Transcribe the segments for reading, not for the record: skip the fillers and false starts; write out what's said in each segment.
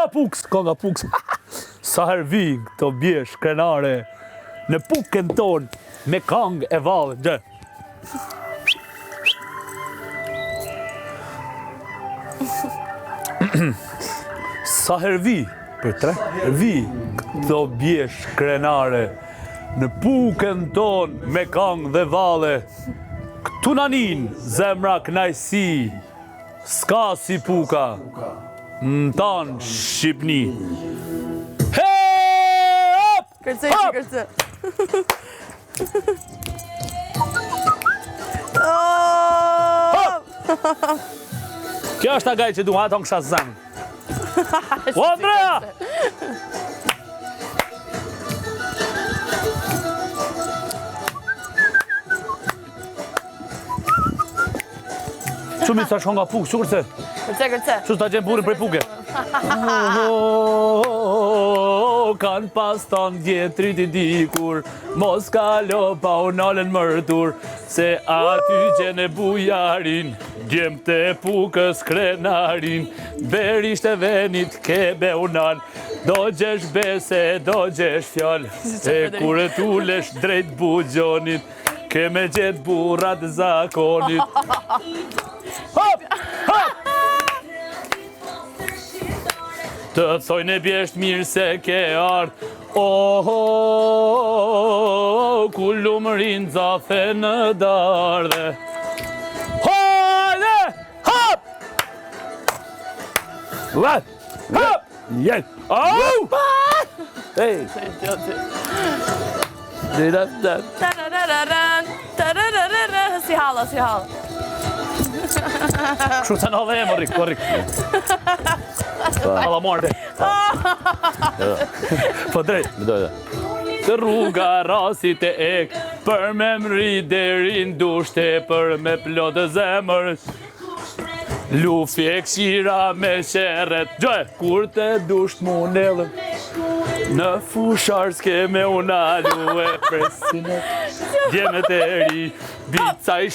Puks, konga Puks. Sa herë vi këto bjesh krenare në pukën ton me kang e vallë. Gjë. Sa herë vi, për 3 vi këto bjesh krenare në pukën ton me kang dhe vallë. Këtu nanin zemra knajsi, s'ka si puka, në tanë Shqipni. Hep! Kërcej. Kjo është agaj që duha tonë kësha zemë. O, Andrea! Shumë i sa shko nga pukë, që kërse? Kërce. Që s'ta gjenë burin prej puke? Kanë pas tanë djetrit i dikur, mos kalo pa unalen mërtur, se aty gjene bujarin, gjem të pukës krenarin, berisht e venit kebe unan, do gjesh bese, do gjesh fjall, e kure t'ulesh drejt bugjonit, ke me gjet burat zakonit. Hop! Të thojnë e bjesht mirë se ke ardh, ku lumërin zafe në dardhe. Hajde! Hop! Hop! Hop! Jen! Au! Hey! Si hala. Kështu të në dhe e më rikë. Alla morë. Po drejt. Të rruga rasit e ek, për me mri derin dushte, për me plotë zemër. Lufi e këshira me qeret, gjoj, kur të dusht mu nelën. Në fushar s'ke me unalu e presinet, gjemet e ri, bica i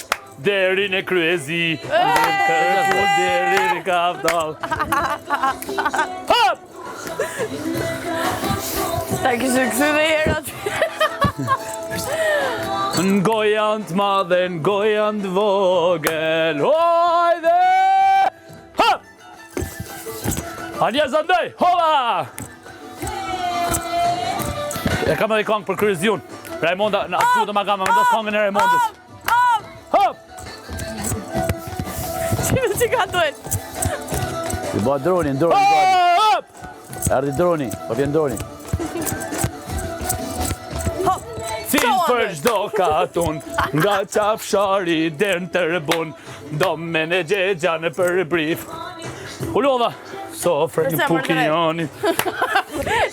derin e kryezi, kërku derin e kaftal. Hop! Ta kishë këthy dhe herë aty. N'gojan t'madhe, n'gojan t'vogel, hojde! Hop! Anja Zandaj, hola! E kam edhe kongë për kryezjun. Raimonda, në atë të ma gama, më ndosë kongën e Raimondës. Hop! Që ka duhet? I ba droni. Hop! Erdi droni, pa vjen droni. Cilë për gjdo katun, nga qafshari der në tërbun, do me në gjegja në për brif. U lodha, sofrë një pukinjoni.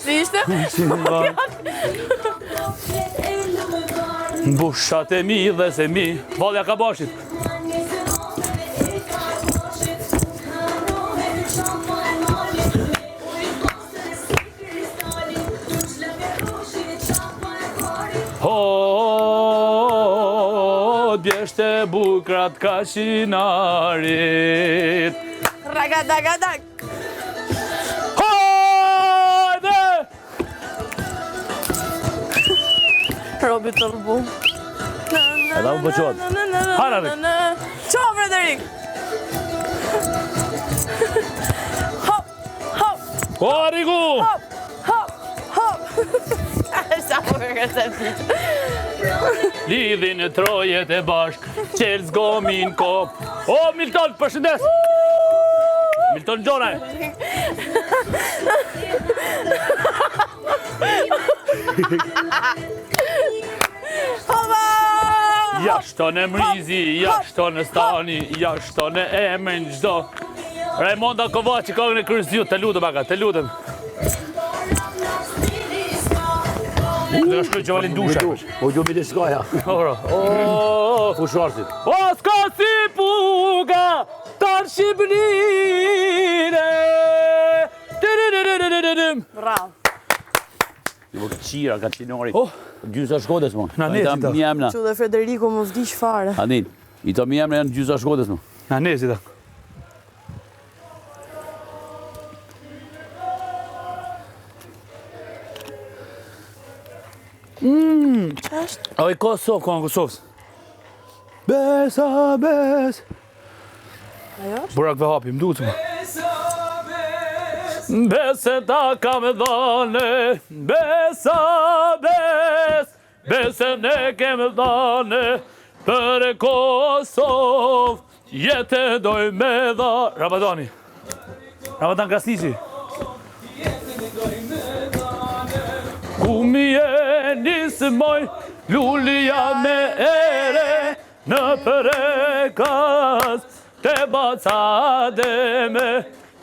Si ishte? Bushat e mi dhe se mi, valja ka bashit. Bjeshte bukrat kashinarit. Ragadaгадаг. Hajde! Robi të rëbu. Edhe më pëqot. Hararik. Qo, Frederik? Hop. O, Arigu! Hop. Sa më kërse pëtë. Lidhin e trojet e bashk, qelë zgomin kop. O, Milton, përshëndes! Milton Gjonaj! Hova! Jashton e mrizi, jashton e stani, jashton e emën gjdo. Raimonda Kovaci, kongën e kryesjut, të lutëm aga, të lutëm. Dhe në shkoj që valin dusha. O gjumi dhe shkoja. Fusharësit. O, s'ka si puga, tanë Shqipnire. Bravo. Jo qira, ka qinori. Oh. Gjysa Shkodës, mo. Na nezi ta. Mjemna. Që dhe Federico më vdish fare. Anin, i të mjemna janë gjysa Shkodës, mo. Na nezi ta. Oj, Kosovë, Kosovës. Besa, bes. Ajo është? Burak Vehapi, më duhet më. Bese ta kam dhane, besa, bes. Bese ne kem dhane, për e Kosovë, jetë doj me dha. Rabadani. Rabadan Krasniqi. Ku mi e nismoj, lullia me ere, në Prekas, te bacademe.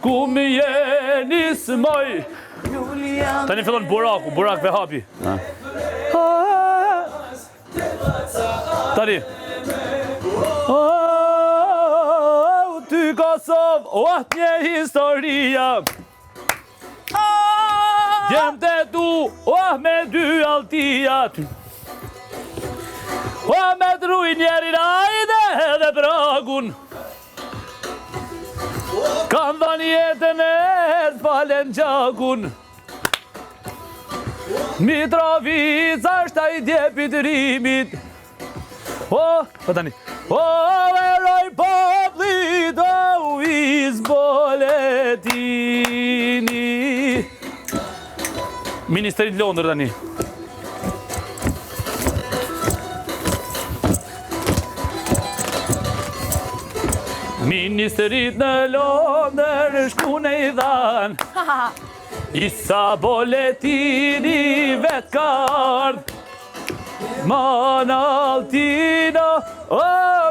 Ku mi e nismoj. Tani fillon Buraku, Burak Vehapi. Tani. Ty Kosovë, një historia. Djem të tu, me dy altijat. Me druj njerin ajde edhe pragun. Kanë dhani jetën e falen gjakun. Mitrovica është ai djepit rimit. Tani. Eroj poplit, izboletini. Ministerit Londër tani. Ministerit në Londër shkune I dhan. Isa boletini vet ka ardh. Manaltina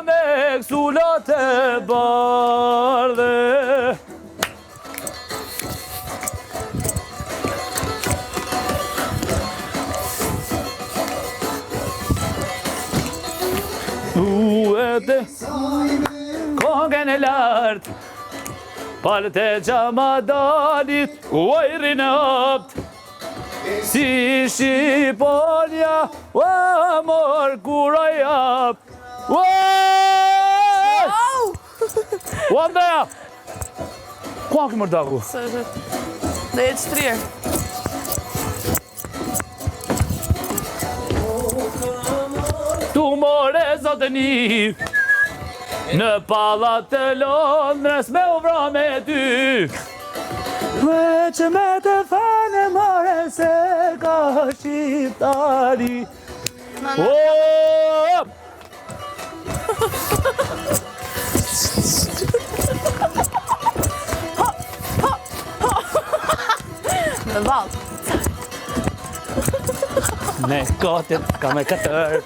me ksullat e bardhe. Uete kongen e lartë, palët e gjamadanit ojrin e hapt. Si Shqiponia, mor kura jap. Andreja! Ku ke mërdaku? Dhe jetë shtrirë. Tu more zotëni, në pallat të Londrës me u vra me ty. Veç me të fane more se ka shqiptari. Me valë. Ne kotet, ka me katër,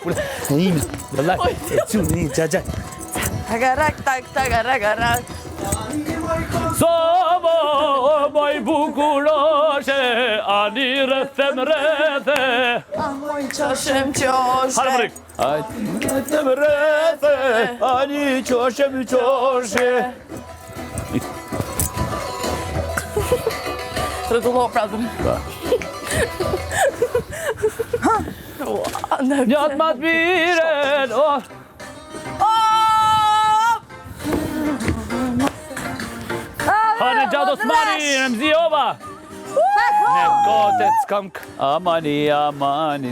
një, vëllaj, e qunë, një, gja. Tagarak, tagarak. Sovo, moj bukuroshe, ani rëthem rëthe. Moj qoshem qoshe. Hale mërik. Rëthem rëthe, ani qoshem qoshe. Rëtullo pratëm. Njatë ma të miren, Hane gjatë Osmani, në mziova. Ne kotet s'kam amani, amani,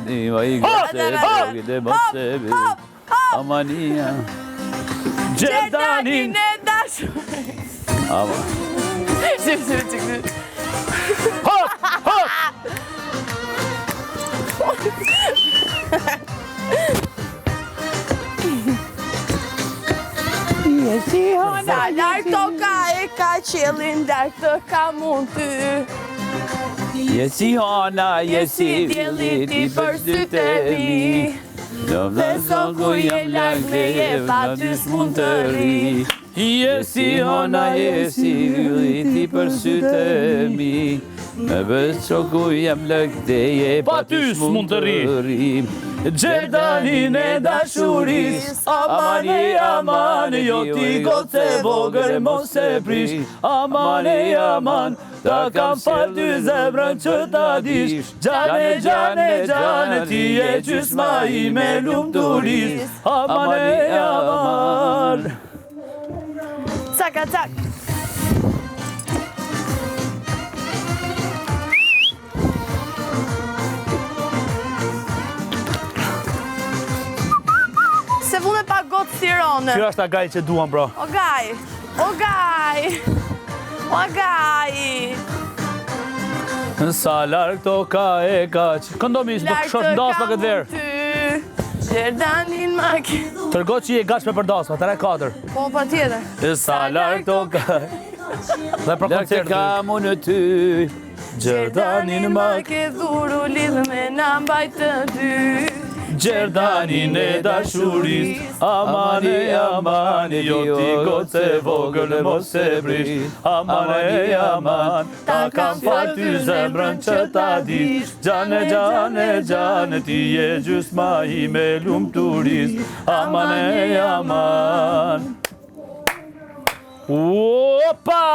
Gjerdanin e dashur. Shqip. Hop! Sa lartë toka e ka qelin, lartë të ka mund ty. Jesi hana, jesi djeliti për sytë e mi. Dhe son ku jem lartë dhe je pa ty s'mund të ri. Jesi hana, jesi djeliti për sytë e mi. Me beso ku jem lëk dhe je Pa ty s'mund të ri. Gjerdanin e dashuris, amane, jo ti goce vogër mos e prish. Amane, ta kam fal ty zemrën që ta dish. Gjane, ti e gjysma ime lumturis. Amane. Caka, cak. Gjone. Kjo është agaj që duam, bro. O gaj. Sa larg to ka e kaq. Këndomi, s'po shoh ndas pa këtë verë. Gjerdanin ma ke... Tërgo që je gash me për dasma, 3-4. Po, pa tjetër. Sa larg to ka... Dhe për koncert kam unë ty. Gjerdanin ma ke dhuru lidhë me na mbajt të dy. Gjerdanin e dashuris, amane, amane, jo ti goce vogël mos e brish. Amane, aman, ta kam fal ty zemrën që ta dish. Gjane, gjane, gjane, ti je gjysma ime lumturis. Amane, aman. Opa!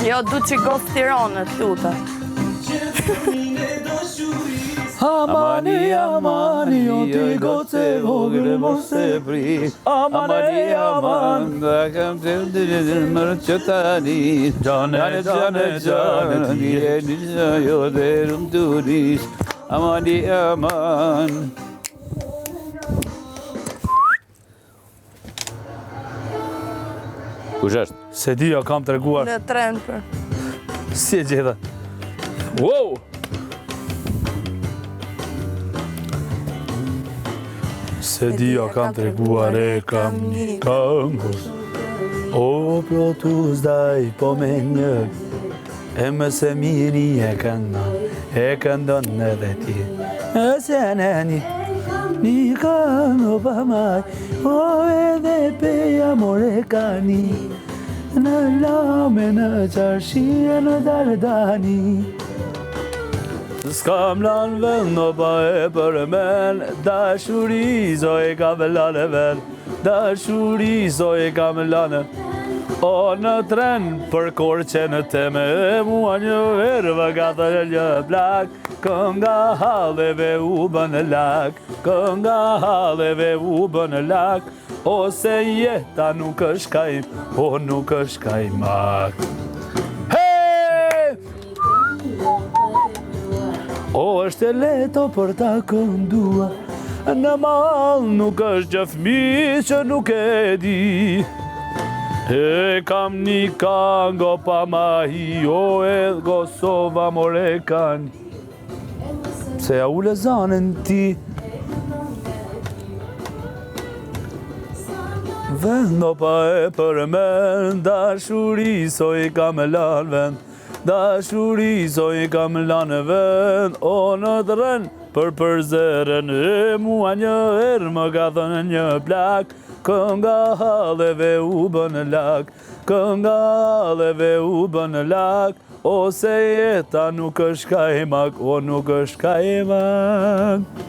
Jo, du që gof Tiranët, luta. Amani, amani, jo ti goce vogël mos e prish. Amani, aman, Da kam të mërë që tani. Gjane, gjane, gjane, ti je Një jo dhe rëmë të rish. Amani, aman. Kush është? Se di, jo kam të reguar. Në trend për. Si e gjitha. Wow! Se di, jo kam të reguar e kam një këngës. O, pro tu zdaj, po me një. E më se miri e këndon edhe ti. E se në një këngë pa maj. O, edhe peja more ka një. Në lame, në qarshie, në dardani. S'kam lanë vend, no pa e për men. Dashuri, zoj kam lanë ven. Dashuri, zoj kam lanë. O në tren, për kur që në teme. Mua një verë, vë gata një plak. Kënga haleve u bënë lak. Kënga haleve u bënë lak. Ose jeta nuk është kaj, o nuk është kaj mak. Hey! O është e leto për ta këndua, në mal nuk është gjë fmi që nuk e di. E kam një kango pa mahi, o edhe Kosova more kan. Se ja ule zanën ti. Vendo pa e për men, dashuri so i kam lanë vend. Dashuri so i kam lanë vend, o në dren për zërën. E mua një herë më ka thënë një plak, kënga haleve u bënë lak. Kënga haleve u bënë lak, ose jeta nuk është ka e mak, o nuk është ka e mak.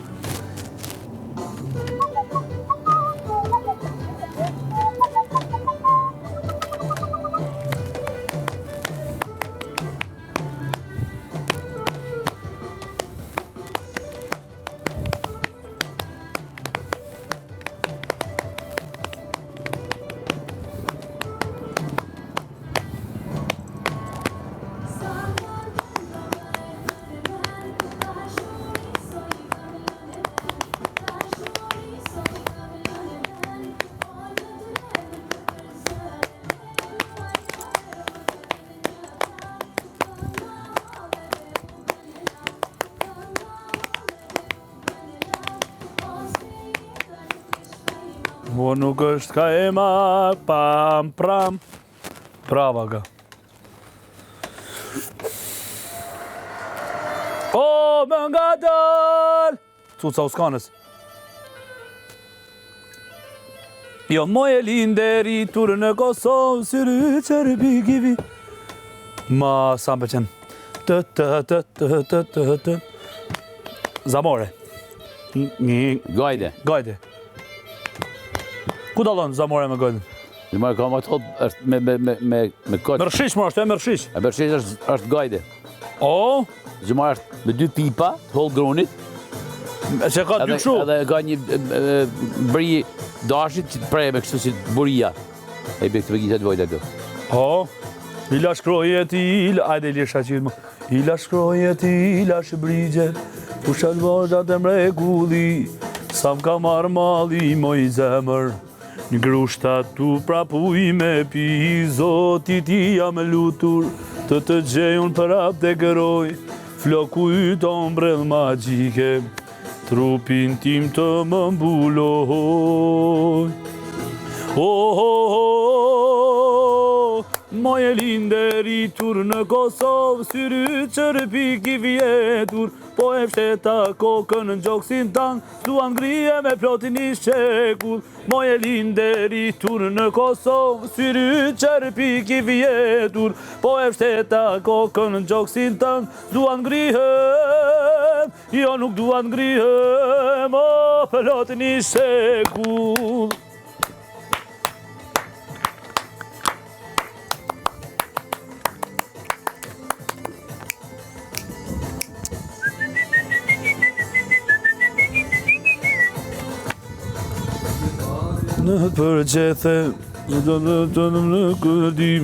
O nuk është ka e mak, pam, pram. Brava ga. O, më nga dal! Cuca Uskanës. Jo moje linderi turë në Kosovë, syry qërbi givi. Ma sa më pëqen. Të. Zamore. Gajde. Gajde. Ku dallon Zamore me Gajden? Zamore ka më të hot është me koç. Mërshish më është, e mërshish. E mërshish është gajde. O? Zamore është me 2 pipa, të holl grunit. Që ka dy kështu. Edhe ka një bri dashit që të prej me kështu si buria. E i be këtë begita të vojta do. Po, ila shkrojet ila, ajde li shaqit më. Ila shkrojet ila shbrigjet, pushat vazhdat e mrekulli, sa m'ka marrë mali moj zemër, një grushtat tu prapuj me pi, zotit i jam lutur, të gjejun për ap të gëroj, floku yt ombrell magjike, trupin tim të më mbuloj. Moje linde rritur në Kosovë, syry qërpik i vjetur, po e fsheta kokën në gjoksin tanë, duan ngrije me plotin i shekull. Moje linde rritur në Kosovë, syry qërpik i vjetur, po e fsheta kokën në gjoksin tanë, duan ngrihem, jo nuk duan ngrihem, o plotin i shekull. Në përgjethe, në këdim,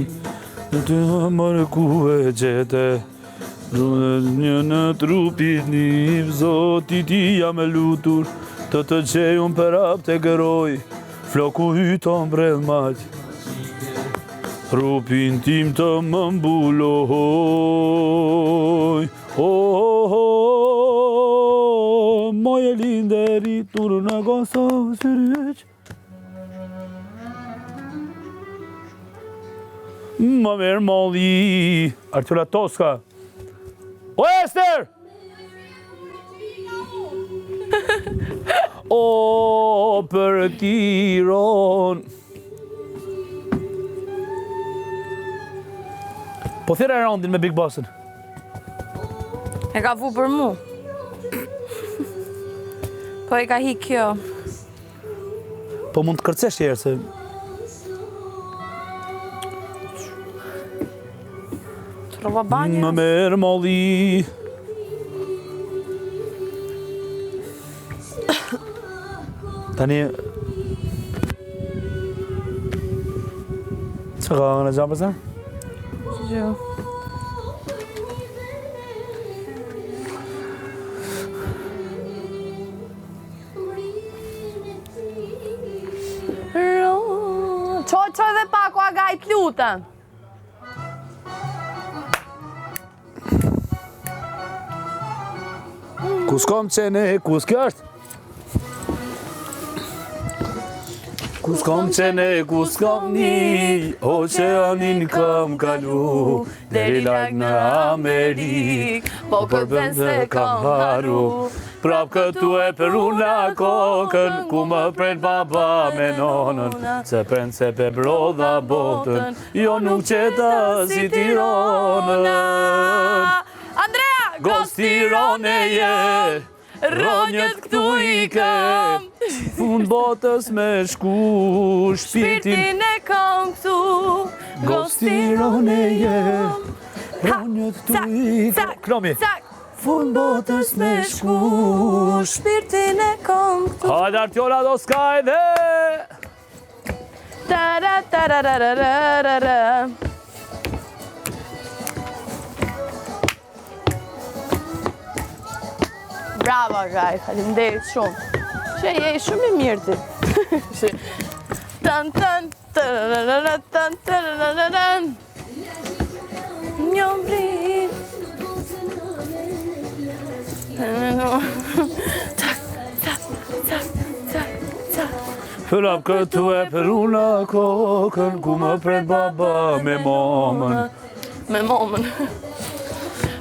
në të marë ku e gjete, një në trupit një, zotit i jam e lutur, të gjejun për ap të gëroj, floku yt ombrell maq, trupin tim të më mbuloj. Moje linde rritur në Kosovë, syryq, më merë molli, Artura Toska. O, Ester! O, për Tiron. Po thira e randin me Big Bossën. E ka vu për mu. Po e ka hi kjo. Po mund të kërcesh tjerë se... Trova banje. Më merë molli. Tani... Që ka në gjamë përse? Jo. Qoj dhe pak o agajt lutën. Kus kom qene, kus kjo është? Kus kom qene, kus kom një, oqeanin kam kalu, deri larg në Amerik, po përbën se kam haru. Prap këtu e peru në kokën, ku më pren baba me nonën, se pren se pe brodha botën, jo nuk qeta si Tironën. Andrea! Gos Tirone je, ronjët këtu i kem, fund botës me shku, Shpirtin e kam këtu. Gos Tirone je, ronjët këtu i kem. Knomi, fund botës me shku, Shpirtin e kam këtu. hajde Artiola do skaj dhe. Tararararararara. Bravo, Gaj, faleminderit shumë. Që je shumë i mirë ti. Tan tan tararara tan tararara. Njomri. Tak tak tak tak tak. Prap këtu e peru në kokën, ku më pren baba me momën. Me momën.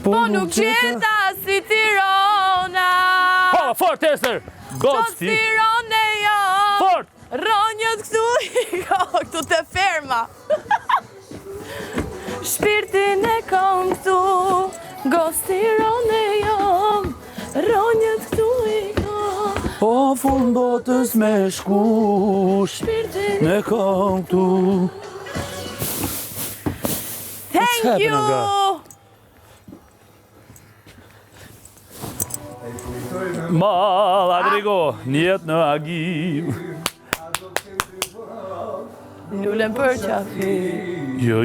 Po nuk qeta si Tirona. Ha, fort Ester! Gos Tirone jam. Fort! Ronjët këtu i ka këtu të ferma. Shpirtin e kam këtu. Gos Tirone jam. Ronjët këtu i ka. Po fund botës me shku, Shpirtin ne kam këtu. Thank you. Mal, Adrigo, njet në agim. Lullën për qafi. Jo.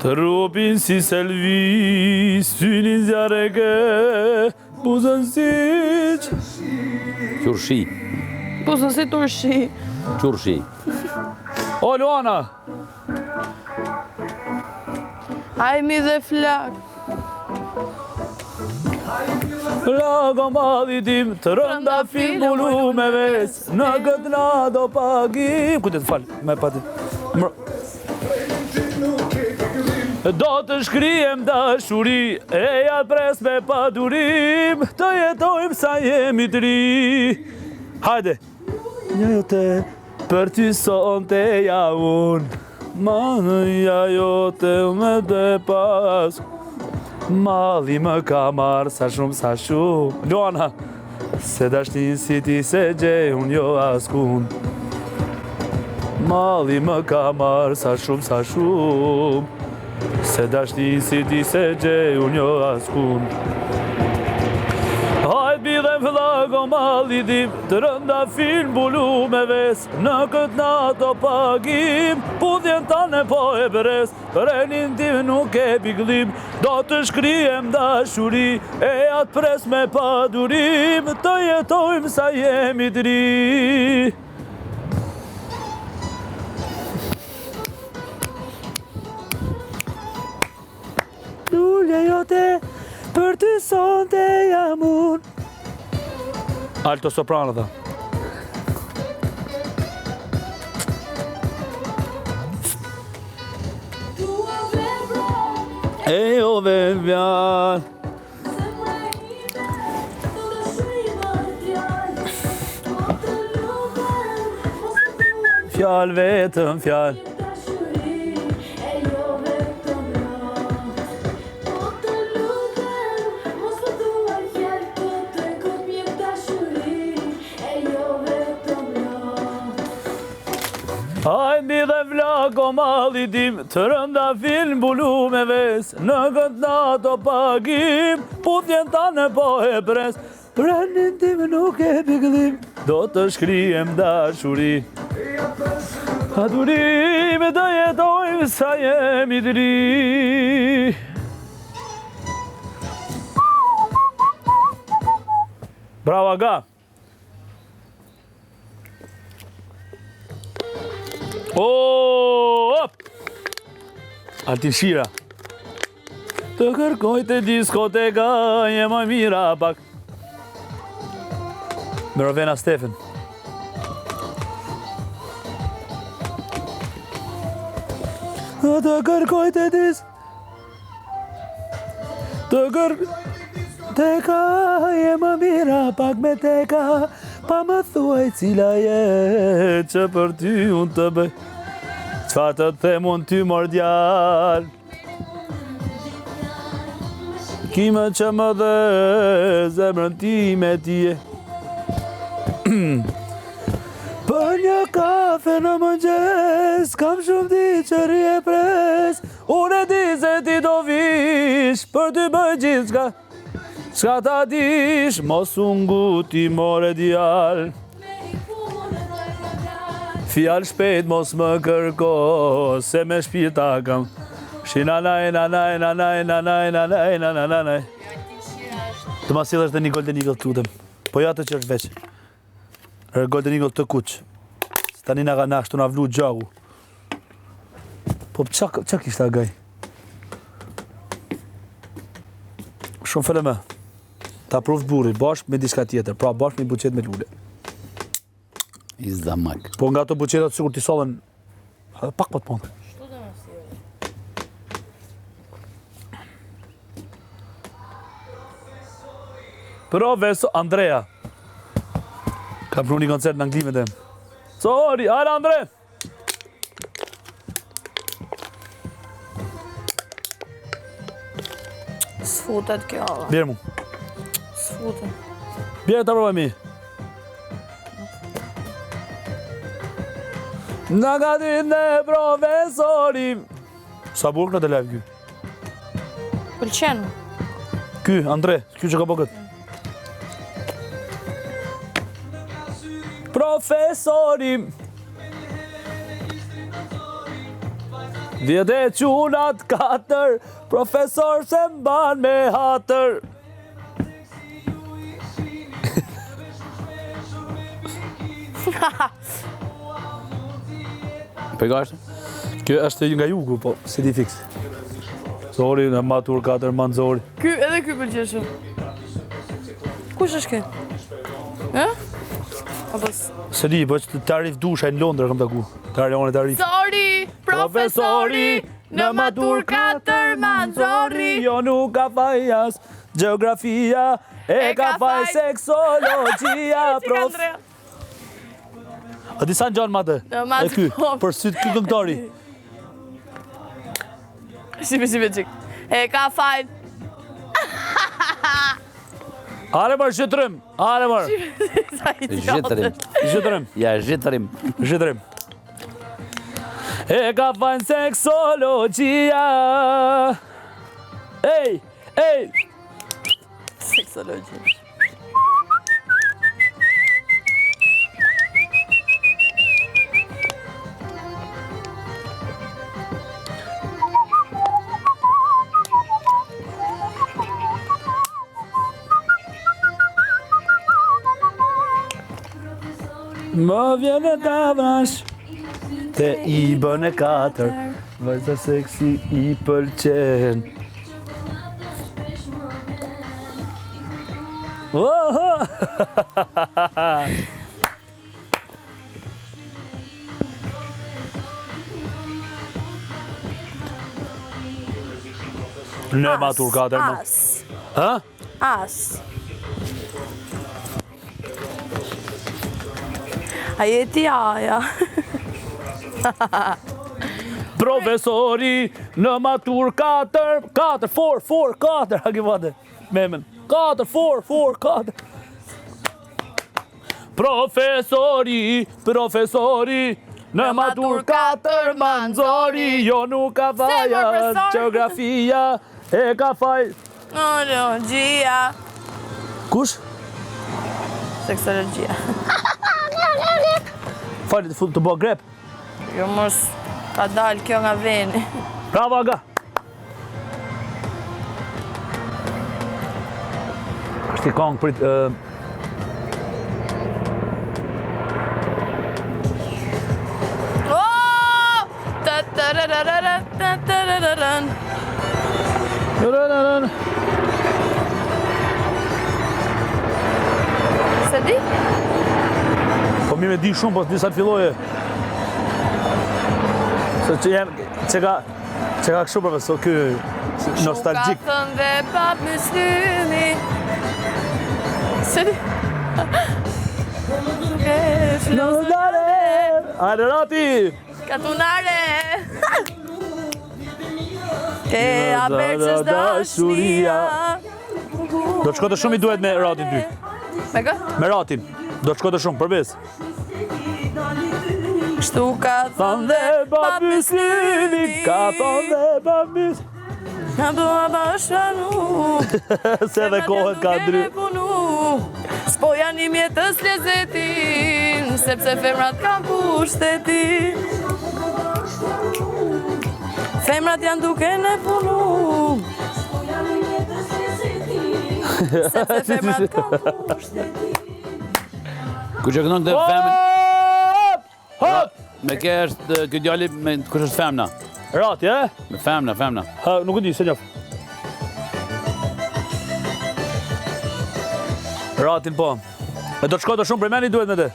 Të rupin si selvi, synin zjareke, buzën siq. Qurshi. Buzën si turshi. Qurshi. O, Luana! Hajmi dhe flak. Lago madhi tim, të rënda fin bulu me ves, në këtë na do pagim. Kujtet fal, me pati. Do të shkrijem dashuri, e ja pres me padurim, të jetojmë sa jemi të ri. Hajde! Një jote, për ty sonte ja unë, manëja jote me dhe pas. Mali më ka marrë sa shumë. Luana, se dashnin si ti se gjej unë jo askun. Mali më ka marrë sa shumë. Se dashnin si ti se gjej unë jo askun. Hajt bidhem vllago mali dim, të rënda fin bulu me ves, në këtë nato pagim, pudhjen tane po e beres, për enin tim nuk e piklim, do të shkrijem dashuri, e atë pres me padurim, të jetojmë sa jemi të ri. Lulja jote, për ty sonte jam unë. Alto soprano da. E o vevjan. Fjall vetëm fjall. Hajt bidhe vlako mali dim, të rënda fin bulu me ves, në këtë nato pagim, putjen tane po e pres, për enin tim nuk e piklim, do të shkrijem dashuri. Padurim të jetojmë sa jemi të ri. Bravo Aga! Hop! Altin Shira. Të kërkoj të diskoteka, je më mira pak. Me Rovena Stefen. Të kërkoj të teka, je më mira pak me teka, pa më thuaj cila je që për ty unë të bëj. Qa të them unë ty mordjal, kime që më dhe zemrën ti me tije. Për një kafe në mëngjes, kam shumë ti që rje pres, unë e di se ti do vish, për ty bëj gjithë shka. Shka ta dish, mos unë guti more djal. Fjall shpejt mos më kërko, se me shpirta kam. Shinanaj, nanaj, nanaj, nanaj, nanaj, nanaj, nanaj. Të ma sillësh dhe një Golden Eagle të lutem. Po ja të që është veç. Golden Eagle të kuq. Tani na ashtu na vlu gjagu. Po qa kishta gaj? Shumë fele me. Ta provë burri, bashkë me diçka tjetër. Pra bashkë me buqet me lule. I zdamak. Po nga ato buqetat sigur t'i solen pak më të ponte. Però verso Andrea. Kam pru një koncert në Angli me dem. Sorry, hajde Andre! S'futet kjo. Bjerë mu. S'futet. Bjerë të provoj mi. Nga gatit në profesorim. Sa burk në të levë kjo? Pëlqen. Ky, Andre, ky që ka po këtë. Profesori Vjede qunat 4, profesor se mban me hatër. Përgashtë? Kjo është nga jugu, po, si di fix. Zori, në matur 4, Manzori. Ky, edhe ky pëlqen shumë. Kush është kë? Ë? Apo Se di, po që tarif dusha në Londër kam taku. Tarif. Sorry, profesori, në matur 4 Manzori. Jo nuk ka fajas, geografia, e ka faj seksologjia, prof. A disa në gjanë mate? Në matë, E ky, po. për sytë ky këngëtari. Si qik. E ka fajt. Are mërë, shqytërim, are mërë. Zhytërim. Ja, zhytërim. Shqytërim. E ka fajnë seksologjia. Ej, ej. Seksologji. Më vjene ta vrash te i bën e 4, vajza seksi i pëlqen. Oho! Në matur 4 më. As. Ha? As. A jeti aja. Profesori në matur 4, 4, 4, a ke vate, memen. 4, 4. Profesori, në matur 4 Manzori, jo nuk ka faja, profesor? geografia, e ka faj. Seksologja. Kush? Seksologjia. Falit të bëj grep. Jo mos ka dal kjo nga veni. Bravo, Aga. Është i kong prit... Oh! Ta-ta-ra-ra-ra-ra-ta-ta-ra-ra-ran. Se di? Po mi me di shumë, po disa të filloje. Se që jenë, që ka kështu profesor, ky nostalgjik. Ka thënë dhe pap mëslymi. Se di? Ajde, Rati! Katunare. Ke aberqës dashuria. Do të shkote shumë i duhet me Ratin ty. Me kë? Me Ratin. Do të shkote shumë, përbes. Kështu ka thënë dhe pap mëslymi. Ka thonë dhe babis. Ka dua bashkënu. Se dhe kohët ka dry. S'po janë i mjetës lezetin, sepse femrat kanë pushtetin. Femrat janë duke në punu, sepse femrat kanë pushtetin. Ku që kënon të femën... Hop! Me ke është, këtë djali, kush është femna? Rati, e? Me femna. Ha, nuk e di, se njaf. Ratin po. E do të shkote shumë për meni duhet me te.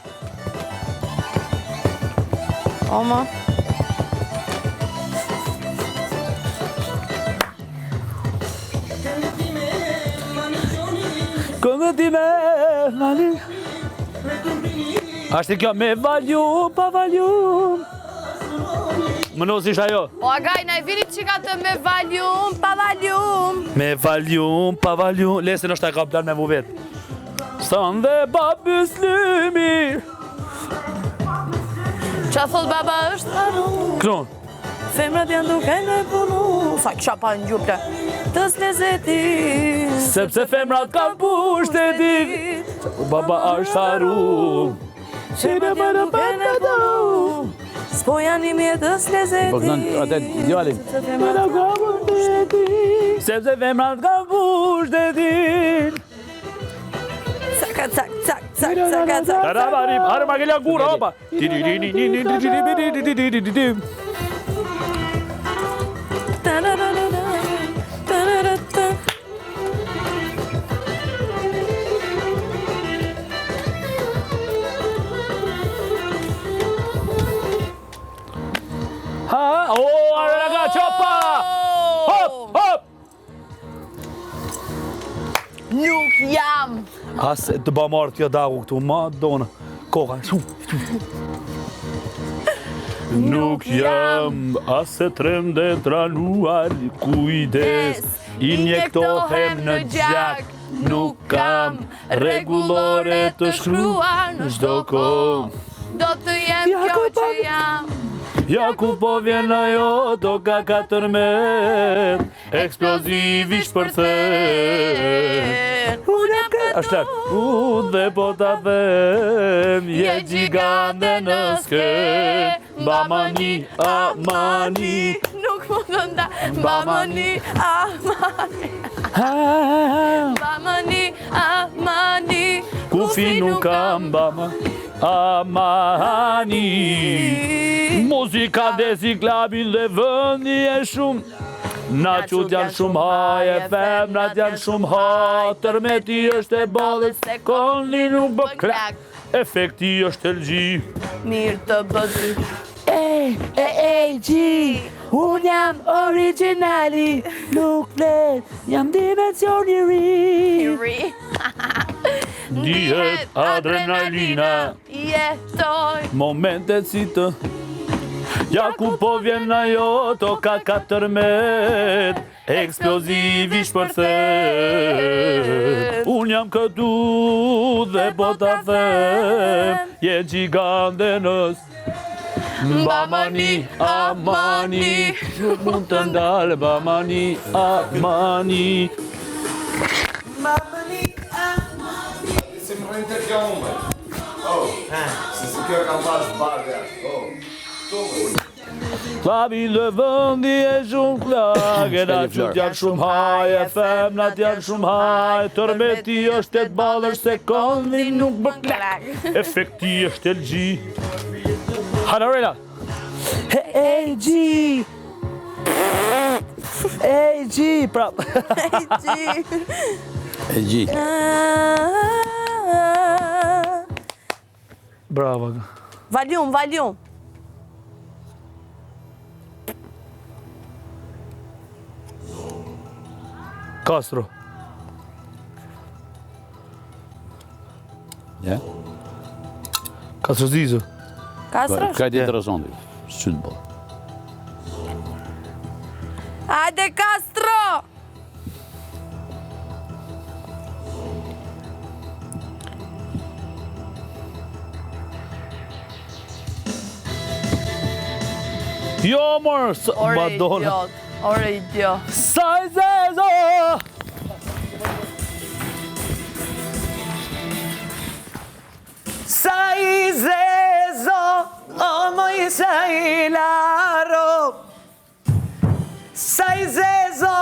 Oma. Këngë ti me mani. Ashtë kjo me valjum, pa valjum. Më nësë ishtë ajo. O agaj, na i vinit që ka të me valjum, pa valjum. Me valjum, pa valjum. Lesin është e ka plan me vu vetë. Stan dhe babës lëmir. Qa thot baba është haru. Kënon. Femrat janë duke në punu. Sa kisha pa në gjupë. mjetës lezetit. Sepse femrat kanë pushtetin. Baba është harum. Që më djemë duke në punu. S'po janë I mjetës lezetit. Po kënon atë djalin. Sepse femrat kanë pushtetin. Caka, cak, cak, cak, caka, cak. Karabarim, harë magella gura, opa. Ha, raga, qopa! Hop, hop! Nuk jam. As të ba marrë t'ja dagu këtu, ma dona. Koka, shumë. Nuk jam as e trem dhe tranuar, kujdes, injektohem në gjak. Nuk kam regulore të shkruar në çdo kohë. Do të jem kjo që jam. Ja ku po vjen ajo, do ka 14 eksplozivi shpërthen. Ashtë dhe po ta them, je gjigande në sken. Bamani, amani, Nuk më të nda. Bamani, amani. Bamani, amani. kufi nuk kam bama, amani. Muzika dhe si klabin dhe vëndi e shumë. Naçut janë shumë haj, e femrat janë shumë haj. Tërmeti është e ballet, koni nuk bë krak. Efekti është LG. Mirë të bëzy. G, unë jam originali, nuk flet, jam dimensioni ri. Dihet adrenalina, Jetoj. momentet si të. Ja ku po vjen ajo, toka 14 eksplozivi shpërthet. Unë jam këtu dhe po ta them, je gjigande nës. Bamani, amani, nuk mund të ndalë, bamani, amani. Se më rëjnë kjo ume. Se kjo kam pas barja. Klabin dhe vëndi e shumë klage, naçut janë shumë haj, e femnat janë shumë haj. Tërmeti është e balër, sekondi nuk bë klak. Efekti është LG. Hanorela. G, prap. LG. Bravo. Valium, valium. Castro. Ja? Castro Zizo. Kastro? Ka ti interesanti. Shqyt bë. Hajde Castro! Jo, mërë, Ore Madonna. idiot, ore idiot. Sa i zezo! Sa i zezo, o moj sa i laro. Sa i zezo,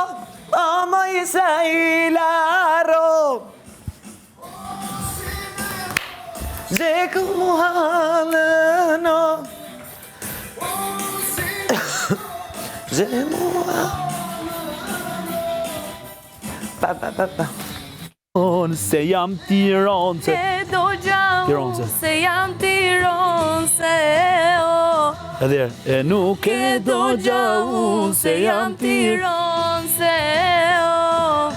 o moj sa i laro. Zekë mu halëno. Unë se jam tironce. E do gjau, Tironse. se jam tironse, o. Edhe, e nuk e do gjau se jam tironse, o.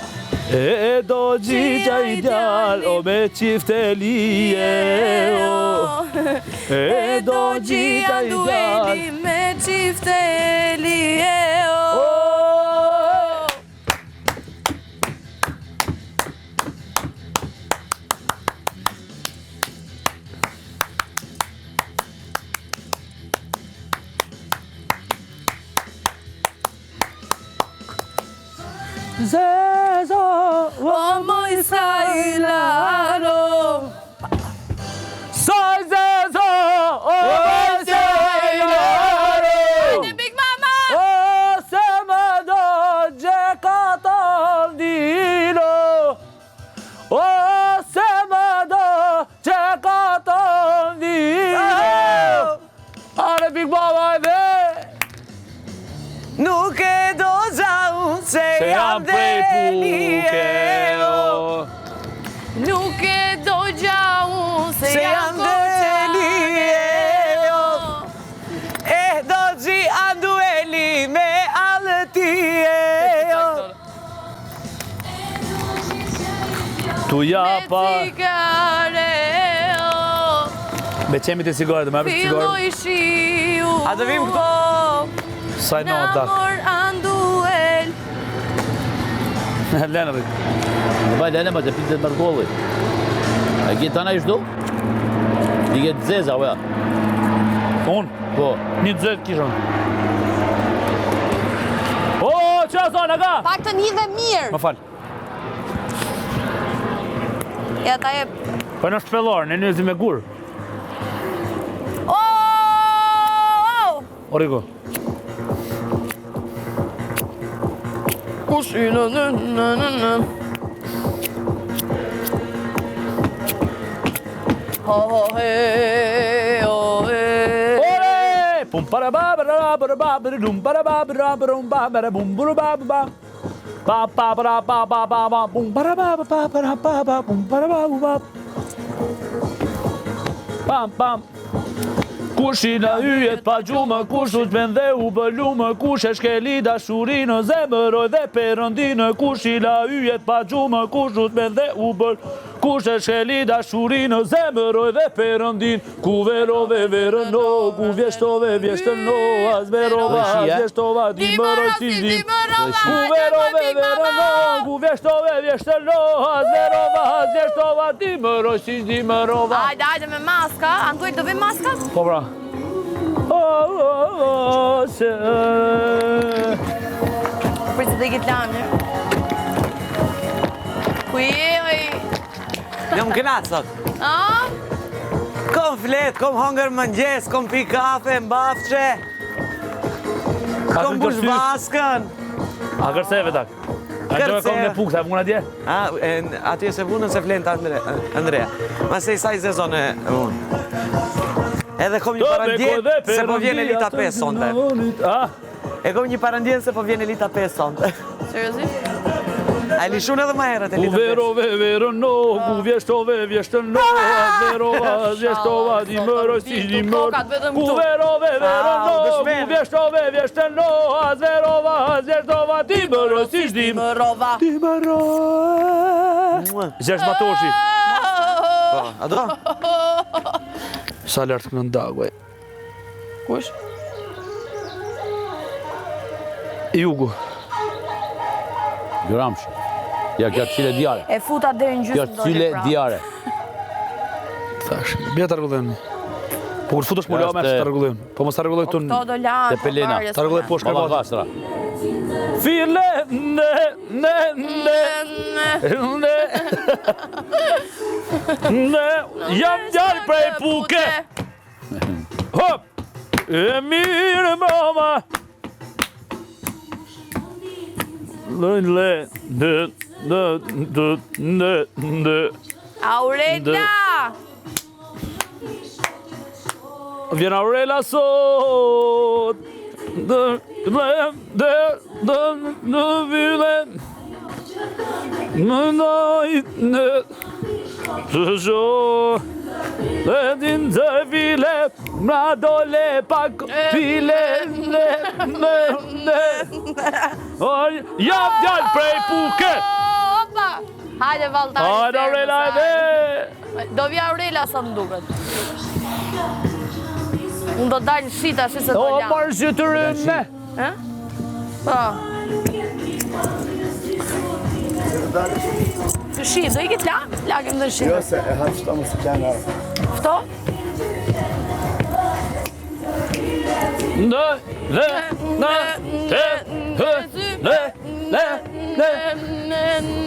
E do gjigja ideal, o me qifte lije, o. E do gjigja ideal. Dueli me qifteli, o. Zezo, O moj Sailaro. Soj zezo, o moj Sailaro. Hajde Big Mama. O se më do gjekaton dilo. O se më do gjekaton dilo. Are Big Mama e dhe. Nuk e do unë se jam Pukeo. Nuk e do unë se jam Delio. E do gji andueli me alëtio. Tu ja pa. cigare. Me qemit e cigaret, me apër cigaret. Filloj shiu. A të vim këto? Saj no, dak. Namor anduel. Lene, Rik. Vaj lene ma të pitet më rgolli. A i tana ishtu? I ke zeza, oja. Unë? Po. Një të zëtë kishon. O, që a thonë, aga? Pak të një dhe mirë. Më falë. Ja ta jep. Po në shpellar, në njëzi me gurë. O, Riko. Kushina në. Ho he, ho he. Ore! Pum para ba ba ra ba ba ba dum para ba ba ra ba rum ba ba bum buru ba ba. Ba ba ba ba ba ba ba bum para ba ba ba ba ba ba bum para ba ba. Pam pam. Kush i na hyjet pa gjumë, kush u t'ven dhe u bëlumë, kush e shkeli dashurinë, zemëroj dhe perëndinë, kush i na hyjet pa gjumë, kush u t'ven dhe u bëlumë, kush e shkeli dashurinë, zemëroj dhe perëndinë, ku verove verëno, ku vjeshtove vjeshtëno, as verova, as vjeshtova, dimëroj si dim. Ku verove verëno, ku vjeshtove vjeshtëno, as verova, as vjeshtova, dimëroj si dimërova. Hajde me maska, Anduel do vim maska? Po pra. Se... Për të dhe gjithë lamë, ku je, Jam kënaqë sot. a? Kom flet, kom hongër mëngjes, kom pi kafe, mbafqe. Kom bush baskën. A kërceve tak? A do e kom në pukë, sa e puna dje? Atje se vunën se flen të Andrea. Ma se i saj zezon e unë. Edhe kom një parandjen se po vjen Elita 5 sonte. E kom një parandjen se po vjen Elita 5 sonte. Seriozisht? A e lishun edhe ma herët Ku Elita 5. verove verëno, ku vjeshtove vjeshtëno, as verova, as vjeshtova, dimëroj si dimër. Ku verove verëno, ku vjeshtove vjeshtëno, as verova, as vjeshtova, dimëroj si dimër. Rova. Dimëroj. Gjesh Matoshi. A do? Sa lartë në ndagoj. Kush? Jugu. Gramshi. Ja, kjo të cile djare. E futa deri në Kjo gjysmë të cile djare. Thash, bje të rregullojnë. Po kur futesh më lame, të rregullojnë. Po mos të rregulloj këtu. Këto do lanë. Te Pelena. Të rregulloj poshtë Mama krevatit. Gastra. File, ne, jam djalë prej puke. Hop, e mirë mama. Aurela! Vjen Aurela sot. Din të file, mra dole pak file, jam djalë prej puke. Opa! Hajde valltari. Hajde Aurela e dhe. Do vi Aurela sa më duket. Unë do dalë shita shi se do O, lanë. marë shqytërin me. Eh? Po. Shi, do i këtë lakë? Lakëm dhe shi. Jo, se e hapë shta më së qenë arë. Fto?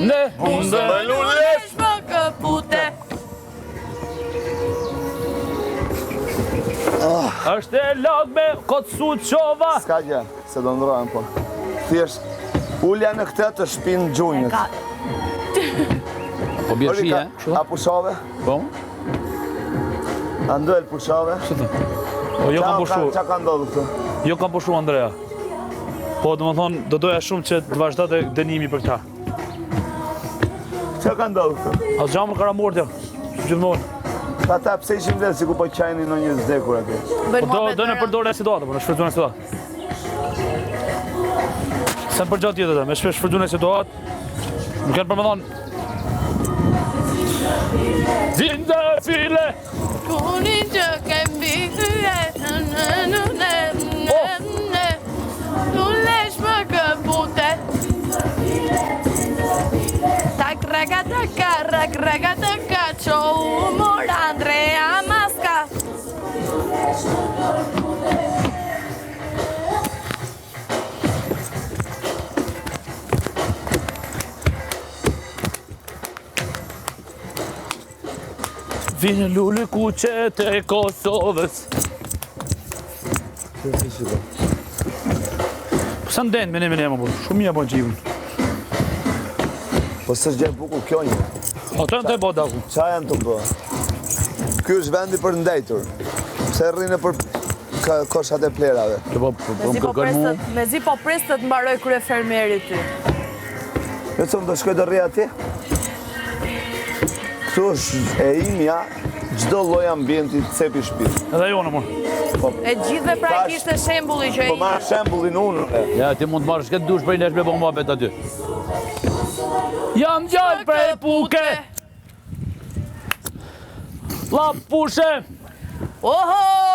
Ne, Mos më lulesh më këpute. është e lag me kotsu qova. S'ka gjë, se do ndrohem po. Thjesht, ulja në këtë të shpinë gjunjës. Po bje shi, e? A pushove? Po? A nduel pushove? Po jo kam pushu. Qa ka ndodhë këtu? Jo kam pushu, Andrea. Po, do më thonë, do doja shumë që të vazhdate dënimi për këta. Qa ka ndodhë këtu? A zgjamër karamortja, gjithmonë. Ka ta pse ishim dhe si ku po qajni në një zdekur ati. Po do në përdore situatë, po në shfrytëzune situatë. Se në përgjatë tjetër, me shfrytëzune situatë, më kanë për më thonë. Zinde file! Kuni që kemi hyje, lulesh më këpute. Tak rega taka, që humor Andrea Maska. Vine lulli kuqet e Kosovës. Po sa ndenë me ne më burë, shumë mija po në qivën. Po së është gjë bukur kjo një. O të në të e bo daku. Qa janë të bë? Ky është vendi për ndejtur. Pse rrinë për koshat e plerave. Mezi po pristët mbaroj krye fermeri ty. Nësëm do shkoj të rri atje? Këtu është e imja, gjdo loj ambienti të cepi shpirë. Edhe jo në mërë. E gjithve pra kishte shembulli që Po marrë shembullin unë. Ja, ti mund të marrë shket dush për i nesh me bomba bet aty. Jam gjallë prej puke! La pushe! Oho!